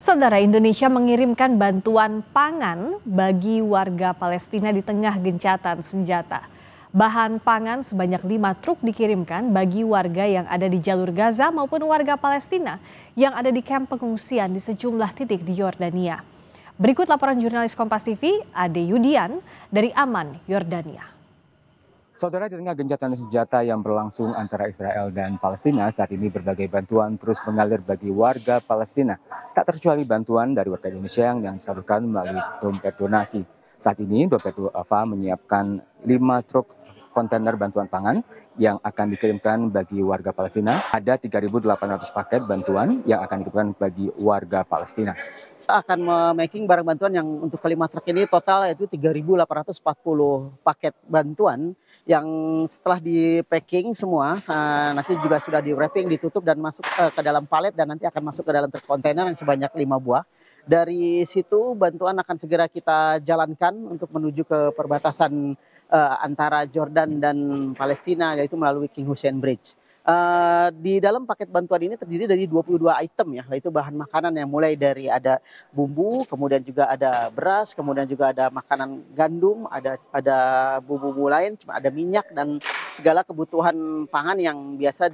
Saudara, Indonesia mengirimkan bantuan pangan bagi warga Palestina di tengah gencatan senjata. Bahan pangan sebanyak 5 truk dikirimkan bagi warga yang ada di jalur Gaza maupun warga Palestina yang ada di kamp pengungsian di sejumlah titik di Yordania. Berikut laporan jurnalis Kompas TV, Ade Yudian dari Amman, Yordania. Saudara, di tengah gencatan senjata yang berlangsung antara Israel dan Palestina, saat ini berbagai bantuan terus mengalir bagi warga Palestina. Tak terkecuali bantuan dari warga Indonesia yang disalurkan melalui dompet donasi. Saat ini dompet duafa menyiapkan 5 truk kontainer bantuan pangan yang akan dikirimkan bagi warga Palestina. Ada 3.800 paket bantuan yang akan dikirimkan bagi warga Palestina. Akan memaking barang bantuan yang untuk kelima truk ini total yaitu 3.840 paket bantuan yang setelah di packing semua nanti juga sudah di wrapping, ditutup dan masuk ke dalam palet dan nanti akan masuk ke dalam truk kontainer yang sebanyak 5 buah. Dari situ bantuan akan segera kita jalankan untuk menuju ke perbatasan antara Jordan dan Palestina, yaitu melalui King Hussein Bridge. Di dalam paket bantuan ini terdiri dari 22 item ya, yaitu bahan makanan yang mulai dari ada bumbu, kemudian juga ada beras, kemudian juga ada makanan gandum, ada bumbu lain, ada minyak dan segala kebutuhan pangan yang biasa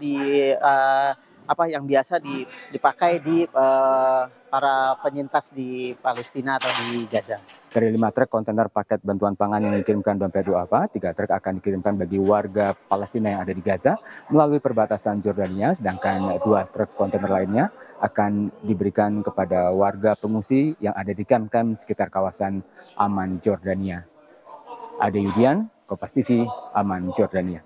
dipakai di para penyintas di Palestina atau di Gaza. Dari 5 truk kontainer paket bantuan pangan yang dikirimkan dompet duafa, 3 truk akan dikirimkan bagi warga Palestina yang ada di Gaza melalui perbatasan Jordania, sedangkan 2 truk kontainer lainnya akan diberikan kepada warga pengungsi yang ada di kamp-kamp sekitar kawasan Amman, Jordania. Ade Yudian, Kompas TV, Amman, Jordania.